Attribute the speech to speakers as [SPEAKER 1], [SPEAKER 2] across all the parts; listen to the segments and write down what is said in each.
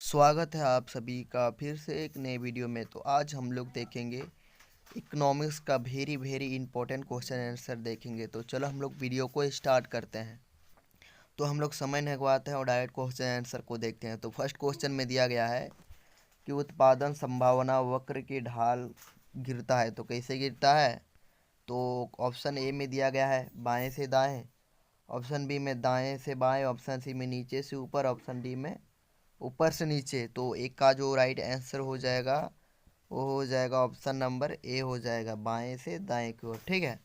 [SPEAKER 1] स्वागत है आप सभी का फिर से एक नए वीडियो में। तो आज हम लोग देखेंगे इकोनॉमिक्स का very very important question answer देखेंगे। तो चलो हम लोग वीडियो को स्टार्ट करते हैं। तो हम लोग समय नहीं गवाते हैं और डायरेक्ट क्वेश्चन आंसर को देखते हैं। तो फर्स्ट क्वेश्चन में दिया गया है कि उत्पादन संभावना वक्र की ढाल गिरता है। तो कैसे गिरता है? तो ऑप्शन ए में दिया गया है बाएँ से दाएँ, ऑप्शन बी में दाएँ से बाएँ, ऑप्शन सी में नीचे से ऊपर, ऑप्शन डी में ऊपर से नीचे। तो एक का जो राइट आंसर हो जाएगा वो हो जाएगा ऑप्शन नंबर ए हो जाएगा बाएं से दाएं की ओर। ठीक है।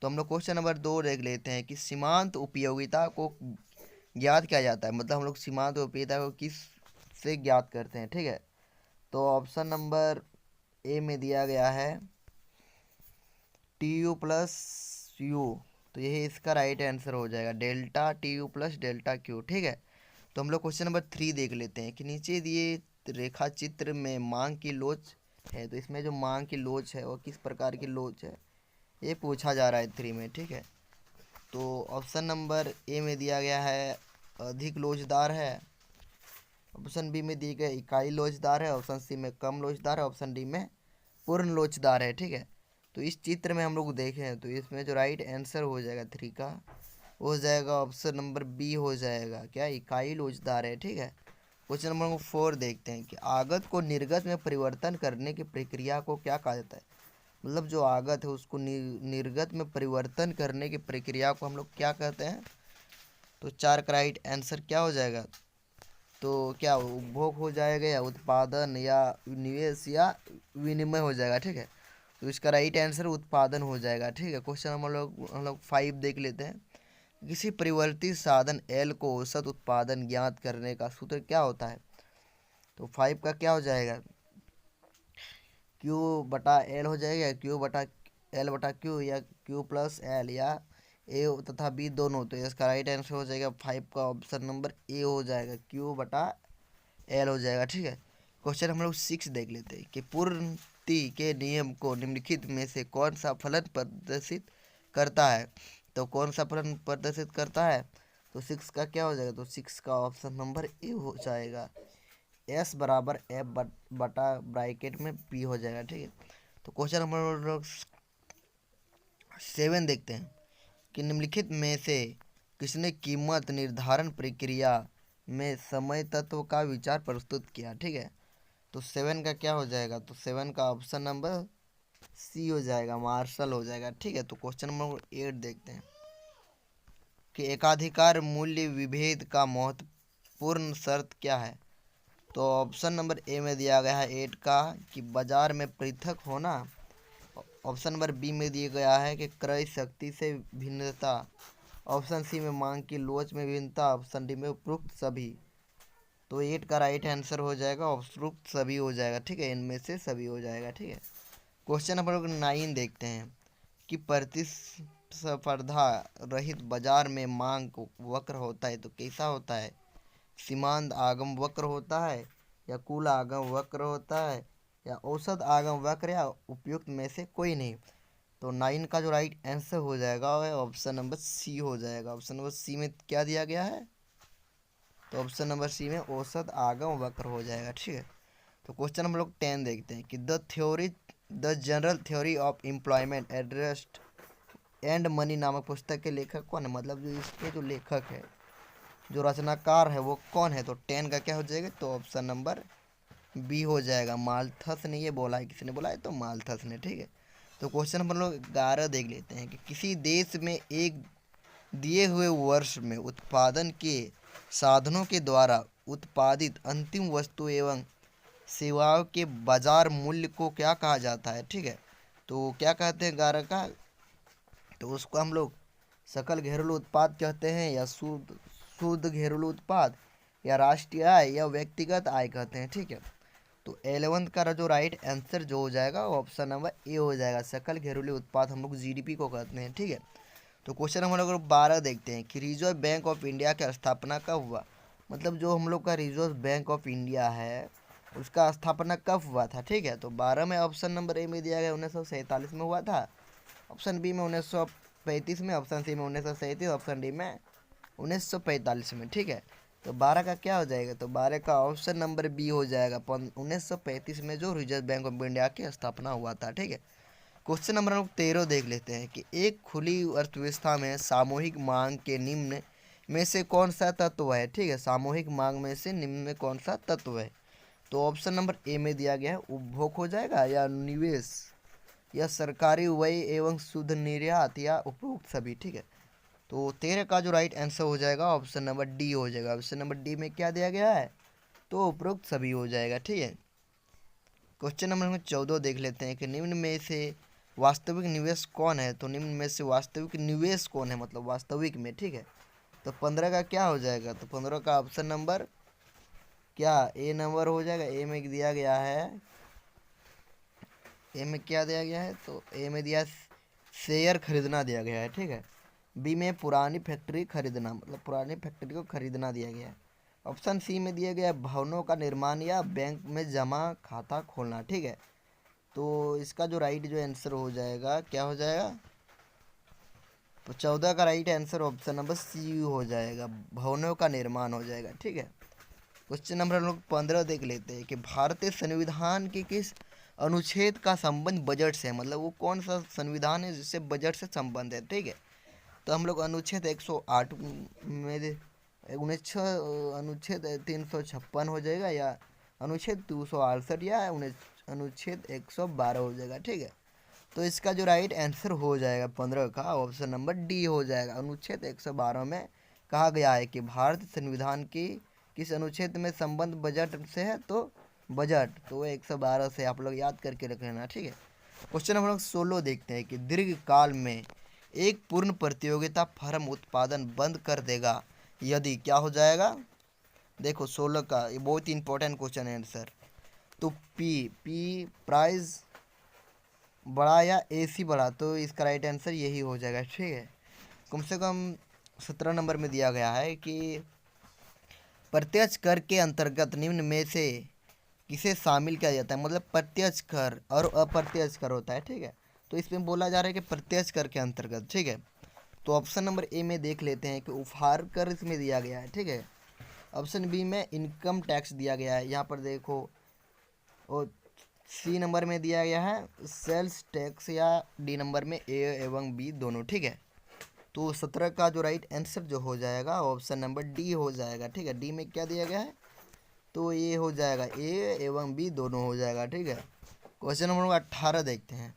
[SPEAKER 1] तो हम लोग क्वेश्चन नंबर 2 देख लेते हैं कि सीमांत उपयोगिता को ज्ञात किया जाता है। मतलब हम लोग सीमांत उपयोगिता को किस से ज्ञात करते हैं। ठीक है। तो ऑप्शन नंबर ए में दिया गया है टी यू प्लस यू। तो यही इसका राइट आंसर हो जाएगा delta T U plus delta Q. ठीक है। तो हम लोग क्वेश्चन नंबर 3 देख लेते हैं कि नीचे दिए रेखा चित्र में मांग की लोच है। तो इसमें जो मांग की लोच है वो किस प्रकार की लोच है ये पूछा जा रहा है 3 में। ठीक है। तो ऑप्शन नंबर ए में दिया गया है अधिक लोचदार है, ऑप्शन बी में दिए गए इकाई लोचदार है, ऑप्शन सी में कम लोचदार है, ऑप्शन डी में पूर्ण लोचदार है। ठीक है। तो इस चित्र में हम लोग देखें तो इसमें जो राइट आंसर हो जाएगा 3 का हो जाएगा ऑप्शन नंबर बी हो जाएगा क्या इकाई लोचदार है। ठीक है। क्वेश्चन नंबर 4 देखते हैं कि आगत को निर्गत में परिवर्तन करने की प्रक्रिया को क्या कहा जाता है। मतलब जो आगत है उसको निर्गत में परिवर्तन करने की प्रक्रिया को हम लोग क्या कहते हैं। तो 4 का राइट आंसर क्या हो जाएगा? तो क्या उपभोग हो जाएगा या उत्पादन या निवेश या विनिमय हो जाएगा। ठीक है। तो इसका राइट आंसर उत्पादन हो जाएगा। ठीक है। क्वेश्चन हम लोग 5 देख लेते हैं। किसी परिवर्तित साधन एल को औसत उत्पादन ज्ञात करने का सूत्र क्या होता है। तो 5 का क्या हो जाएगा? क्यू बटा एल हो जाएगा या क्यू बटा एल बटा क्यू या क्यू प्लस एल या ए तथा बी दोनों। तो इसका राइट आंसर हो जाएगा 5 का ऑप्शन नंबर ए हो जाएगा क्यू बटा एल हो जाएगा। ठीक है। क्वेश्चन हम लोग 6 देख लेते हैं कि पूर्ति के नियम को निम्नलिखित में से कौन सा फलन प्रदर्शित करता है। तो कौन सा फलन प्रदर्शित करता है? तो 6 का क्या हो जाएगा? तो 6 का ऑप्शन नंबर ए हो जाएगा एस बराबर एफ बटा ब्रैकेट में पी हो जाएगा। ठीक है। तो क्वेश्चन नंबर 7 देखते हैं कि निम्नलिखित में से किसने कीमत निर्धारण प्रक्रिया में समय तत्व का विचार प्रस्तुत किया। ठीक है। तो 7 का क्या हो जाएगा? तो 7 का ऑप्शन नंबर सी हो जाएगा मार्शल हो जाएगा। ठीक है। तो क्वेश्चन नंबर 8 देखते हैं कि एकाधिकार मूल्य विभेद का महत्वपूर्ण शर्त क्या है। तो ऑप्शन नंबर ए में दिया गया है 8 का कि बाजार में पृथक होना, ऑप्शन नंबर बी में दिया गया है कि क्रय शक्ति से भिन्नता, ऑप्शन सी में मांग की लोच में भिन्नता, ऑप्शन डी में उपरोक्त सभी। तो 8 का राइट आंसर हो जाएगा उपरोक्त सभी हो जाएगा। ठीक है। इनमें से सभी हो जाएगा। ठीक है। क्वेश्चन नंबर 9 देखते हैं कि प्रतिस्पर्धा रहित बाजार में मांग वक्र होता है तो कैसा होता है? सीमांत आगम वक्र होता है या कुल आगम वक्र होता है या औसत आगम वक्र या उपयुक्त में से कोई नहीं। तो 9 का जो राइट आंसर हो जाएगा वह ऑप्शन नंबर सी हो जाएगा। ऑप्शन नंबर सी में क्या दिया गया है? तो ऑप्शन नंबर सी में औसत आगम वक्र हो जाएगा। ठीक है। तो क्वेश्चन हम लोग 10 देखते हैं कि the general theory of employment addressed and money नामक पुस्तक के लेखक कौन है। मतलब जो इसके जो लेखक है जो रचनाकार है वो कौन है। तो 10 का क्या हो जाएगा? तो ऑप्शन नंबर बी हो जाएगा माल्थस ने ये बोला है। किसने बोला है? तो माल्थस ने। ठीक है। तो क्वेश्चन हम लोग 11 देख लेते हैं कि किसी देश में एक दिए हुए वर्ष में उत्पादन के साधनों के द्वारा उत्पादित अंतिम वस्तु एवं सेवाओं के बाजार मूल्य को क्या कहा जाता है। ठीक है। तो क्या कहते हैं 11 का? तो उसको हम लोग सकल घरेलू उत्पाद कहते हैं या शुद्ध शुद्ध घरेलू उत्पाद या राष्ट्रीय आय या व्यक्तिगत आय कहते हैं। ठीक है। तो 11 का जो राइट आंसर जो हो जाएगा वो ऑप्शन नंबर ए हो जाएगा सकल घरेलू उत्पाद हम लोग जीडीपी को कहते हैं। ठीक है। तो क्वेश्चन हम लोग 12 देखते हैं कि रिजर्व बैंक ऑफ इंडिया की स्थापना कब हुआ। मतलब जो हम लोग का रिजर्व बैंक ऑफ इंडिया है उसका स्थापना कब हुआ था। ठीक है। तो 12 में ऑप्शन नंबर ए में दिया गया 1947 में हुआ था, ऑप्शन बी में 1935 में, ऑप्शन सी में 1937, ऑप्शन डी में 1945 में। ठीक है। तो 12 का क्या हो जाएगा, तो 12 का ऑप्शन नंबर बी हो जाएगा। 1935 में जो रिजर्व बैंक ऑफ इंडिया की स्थापना हुआ था। ठीक है, क्वेश्चन नंबर हम 13 देख लेते हैं कि एक खुली अर्थव्यवस्था में सामूहिक मांग के निम्न में से कौन सा तत्व है। ठीक है, सामूहिक मांग में से निम्न में कौन सा तत्व है। तो ऑप्शन नंबर ए में दिया गया है उपभोग हो जाएगा, या निवेश, या सरकारी व्यय एवं शुद्ध निर्यात, या उपरोक्त सभी। ठीक है, तो 13 का जो राइट आंसर हो जाएगा ऑप्शन नंबर डी हो जाएगा। ऑप्शन नंबर डी में क्या दिया गया है, तो उपरोक्त सभी हो जाएगा। ठीक है, क्वेश्चन नंबर हम 14 देख लेते हैं कि निम्न में से वास्तविक निवेश कौन है। तो निम्न में से वास्तविक निवेश कौन है, मतलब वास्तविक में। ठीक है, तो 15 का क्या हो जाएगा, तो 15 का ऑप्शन नंबर क्या ए नंबर हो जाएगा। ए में दिया गया है, ए में क्या दिया गया है, तो ए में दिया शेयर खरीदना दिया गया है। ठीक है, बी में पुरानी फैक्ट्री खरीदना, मतलब पुरानी फैक्ट्री को खरीदना दिया गया है। ऑप्शन सी में दिया गया भवनों का निर्माण या बैंक में जमा खाता खोलना। ठीक है, तो इसका जो राइट जो आंसर हो जाएगा क्या हो जाएगा, तो 14 का right answer option number C हो जाएगा, भवनों का निर्माण हो जाएगा। ठीक है, क्वेश्चन नंबर हम लोग 15 देख लेते हैं कि भारतीय संविधान के किस अनुच्छेद का संबंध बजट से है, मतलब वो कौन सा संविधान है जिससे बजट से संबंध है। ठीक है, तो हम लोग अनुच्छेद 108 में अनुच्छेद 356 हो जाएगा, या अनुच्छेद 268, या अनुच्छेद 112 हो जाएगा। ठीक है, तो इसका जो राइट आंसर हो जाएगा 15 का ऑप्शन नंबर डी हो जाएगा। अनुच्छेद 112 में कहा गया है कि भारतीय संविधान की किस अनुच्छेद में संबंध बजट से है, तो बजट, तो 112 से आप लोग याद करके रख लेना। ठीक है, क्वेश्चन नंबर 16 देखते हैं कि दीर्घ काल में एक पूर्ण प्रतियोगिता फर्म उत्पादन बंद कर देगा यदि क्या हो जाएगा। देखो 16 का ये बहुत ही इंपॉर्टेंट क्वेश्चन है आंसर। तो पी प्राइस बड़ा या एसी बड़ा, तो इसका राइट आंसर यही हो जाएगा। ठीक है, कम से कम 17 नंबर में दिया गया है कि प्रत्यक्ष कर के अंतर्गत निम्न में से किसे शामिल किया जाता है, मतलब प्रत्यक्ष कर और अप्रत्यक्ष कर होता है। ठीक है, तो इसमें बोला जा रहा है कि प्रत्यक्ष कर के अंतर्गत। ठीक है, तो ऑप्शन नंबर ए में देख लेते हैं कि उपहार कर इसमें दिया गया है। ठीक है, ऑप्शन बी में इनकम टैक्स दिया गया है, यहाँ पर देखो, और सी नंबर में दिया गया है सेल्स टैक्स, या डी नंबर में ए एवं बी दोनों। ठीक है, तो 17 का जो राइट आंसर जो हो जाएगा ऑप्शन नंबर डी हो जाएगा। ठीक है, डी में क्या दिया गया है, तो ये हो जाएगा ए एवं बी दोनों हो जाएगा। ठीक है, क्वेश्चन नंबर 18 देखते हैं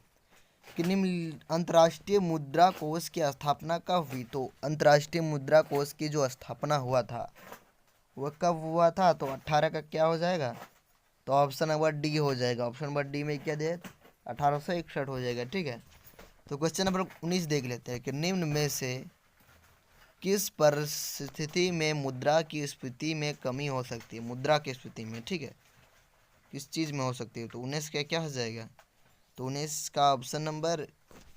[SPEAKER 1] कि निम्न अंतर्राष्ट्रीय मुद्रा कोष की स्थापना कब हुई। तो अंतर्राष्ट्रीय मुद्रा कोष की जो स्थापना हुआ था वह कब हुआ था, तो 18 का क्या हो जाएगा, तो ऑप्शन नंबर डी हो जाएगा। ऑप्शन नंबर डी में क्या दिया, 1861 हो जाएगा। ठीक है, तो क्वेश्चन नंबर 19 देख लेते हैं कि निम्न में से किस परिस्थिति में मुद्रा की स्फीति में कमी हो सकती है, मुद्रा की स्फीति में। ठीक है, किस चीज़ में हो सकती है, तो 19 का क्या हो जाएगा, तो 19 का ऑप्शन नंबर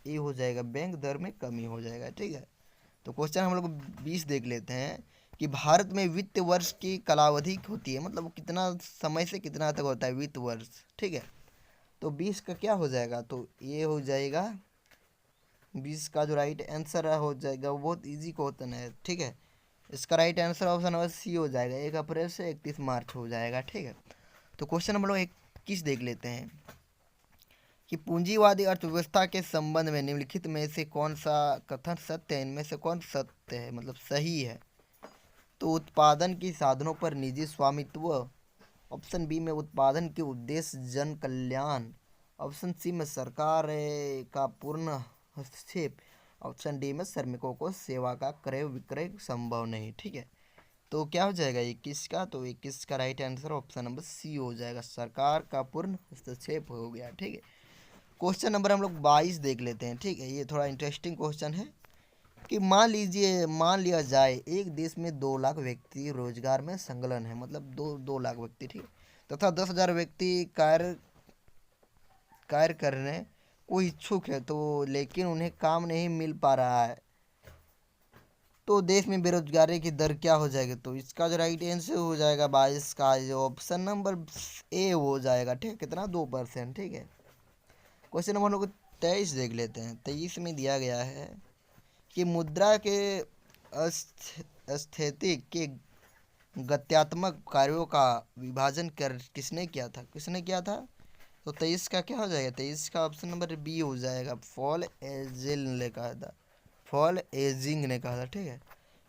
[SPEAKER 1] ए हो जाएगा, बैंक दर में कमी हो जाएगा। ठीक है, तो क्वेश्चन हम लोग 20 देख लेते हैं कि भारत में वित्त वर्ष की कालावधि होती है, मतलब वो कितना समय से कितना तक होता है वित्त वर्ष। ठीक है, तो 20 का क्या हो जाएगा, तो ये हो जाएगा 20 का जो राइट आंसर हो जाएगा वो बहुत इजी क्वेश्चन है। ठीक है, इसका right answer option number C हो जाएगा, 1 अप्रैल से 31 मार्च हो जाएगा। ठीक है, तो क्वेश्चन नंबर 21 देख लेते हैं कि पूंजीवादी अर्थव्यवस्था के संबंध में निम्नलिखित में से कौन सा कथन सत्य है, इनमें से कौन सत्य है, मतलब सही है। तो उत्पादन की साधनों पर निजी स्वामित्व, ऑप्शन बी में उत्पादन के उद्देश्य जन कल्याण, ऑप्शन सी में सरकार का पूर्ण हस्तक्षेप, ऑप्शन डी में श्रमिकों को सेवा का क्रय विक्रय संभव नहीं। ठीक है, तो क्या हो जाएगा 21 का, तो 21 का right answer option number C हो जाएगा, सरकार का पूर्ण हस्तक्षेप हो गया। ठीक है, क्वेश्चन नंबर हम लोग 22 देख लेते हैं। ठीक है, ये थोड़ा इंटरेस्टिंग क्वेश्चन है कि मान लिया जाए एक देश में 2 लाख व्यक्ति रोजगार में संलग्न है, मतलब 2 लाख व्यक्ति। ठीक है, तथा 10,000 व्यक्ति कार्य करने को इच्छुक है, तो लेकिन उन्हें काम नहीं मिल पा रहा है, तो देश में बेरोजगारी की दर क्या हो जाएगी, तो इसका जो राइट आंसर हो जाएगा 22 का जो ऑप्शन नंबर ए हो जाएगा। ठीक है, कितना 2%। ठीक है, क्वेश्चन नंबर हम लोग 23 देख लेते हैं। 23 में दिया गया है कि मुद्रा के अस्थिति के गत्यात्मक कार्यों का विभाजन कर किसने किया था? तो 23 का क्या हो जाएगा? 23 का ऑप्शन नंबर बी हो जाएगा। फॉल एजिल ने कहा था, फॉल एजिंग ने कहा था। ठीक है।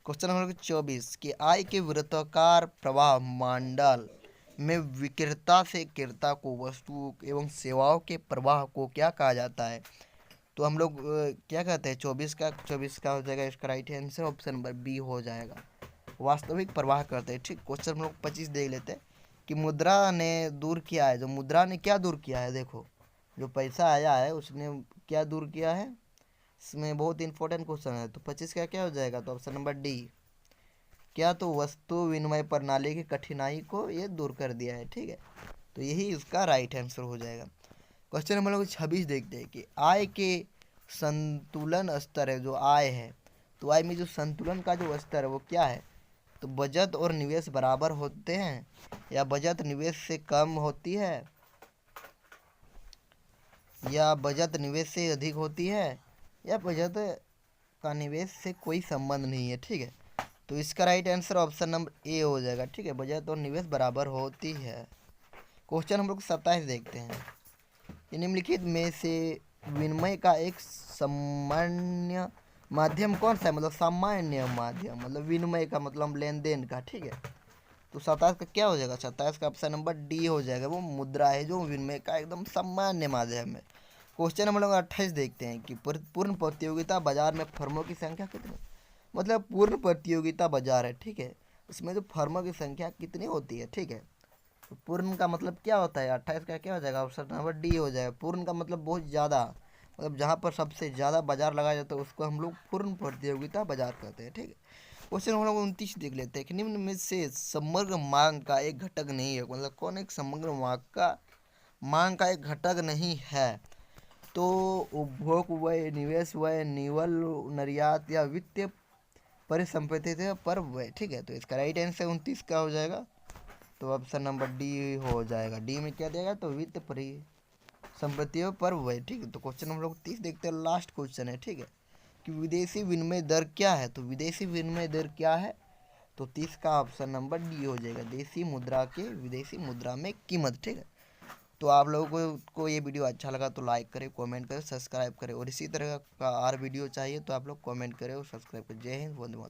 [SPEAKER 1] क्वेश्चन नंबर 24 कि आय के वृत्ताकार प्रवाह मंडल में विक्रेता से क्रेता को वस्तु एवं सेवाओं के प्रवाह को क्या कहा जाता है? तो हम लोग क्या कहते हैं? 24 का हो जाएगा इसका right answer option number B हो जाएगा। वास्तविक प्रवाह करते हैं। ठीक। क्वेश्चन हम लोग 25 देख लेते हैं कि मुद्रा ने दूर किया है। जो मुद्रा ने क्या दूर किया है? देखो, जो पैसा आया है उसने क्या दूर किया है? इसमें बहुत इंपॉर्टेंट क्वेश्चन है। तो 25 का क्या हो जाएगा? तो ऑप्शन नंबर डी। क्या? तो वस्तु विनिमय प्रणाली की कठिनाई को ये दूर कर दिया है। ठीक है। तो यही इसका राइट आंसर हो जाएगा। क्वेश्चन नंबर लोग 26 देखते हैं कि आय के संतुलन स्तर है। जो आय है, तो आय में जो संतुलन का जो स्तर है वो क्या है? तो बचत और निवेश बराबर होते हैं, या बचत निवेश से कम होती है, या बचत निवेश से अधिक होती है, या बचत का निवेश से कोई संबंध नहीं है। ठीक है। तो इसका right answer option number A हो जाएगा। ठीक है। बचत और निवेश बराबर होती है। क्वेश्चन हम लोग 27 देखते हैं। निम्नलिखित में से विनिमय का एक सामान्य माध्यम कौन सा है? मतलब सामान्य माध्यम, मतलब विनिमय का मतलब लेन देन का। ठीक है। तो 27 का क्या हो जाएगा? 27 का ऑप्शन नंबर डी हो जाएगा। वो मुद्रा है जो विनिमय का एकदम सामान्य माध्यम है। क्वेश्चन हम लोग 28 देखते हैं कि पूर्ण प्रतियोगिता बाजार में फर्मों की संख्या कितनी? मतलब पूर्ण प्रतियोगिता बाजार है। ठीक है। उसमें जो फर्मों की संख्या कितनी होती है? ठीक है। तो पूर्ण का मतलब क्या होता है? 28 का क्या हो जाएगा? ऑप्शन नंबर डी हो जाएगा। पूर्ण का मतलब बहुत ज़्यादा, मतलब जहाँ पर सबसे ज़्यादा बाजार लगाया जाता है उसको हम लोग पूर्ण प्रतियोगिता बाजार कहते हैं। ठीक है। क्वेश्चन हम लोग 29 देख लेते हैं कि निम्न में से समग्र मांग का एक घटक नहीं है। मतलब कौन एक समग्र मांग का एक घटक नहीं है? तो उपभोग व्यय, निवेश व्यय, निवल निर्यात या वित्तीय परिसंपत्ति पर व्यय। ठीक है। तो इसका राइट आंसर 29 का हो जाएगा। तो ऑप्शन नंबर डी हो जाएगा। डी में क्या देगा? तो वित्त परिसंपत्तियों पर व्यय। ठीक है। तो क्वेश्चन हम लोग 30 देखते हैं, लास्ट क्वेश्चन है। ठीक है। कि विदेशी विनिमय दर क्या है? तो विदेशी विनिमय दर क्या है? तो 30 का ऑप्शन नंबर डी हो जाएगा। देशी मुद्रा के विदेशी मुद्रा में कीमत। ठीक है। तो आप लोगों को ये वीडियो अच्छा लगा तो लाइक करें, कमेंट करें, सब्सक्राइब करें, और इसी तरह का और वीडियो चाहिए तो आप लोग कमेंट करें और सब्सक्राइब करें। जय हिंद, वंदे मातरम।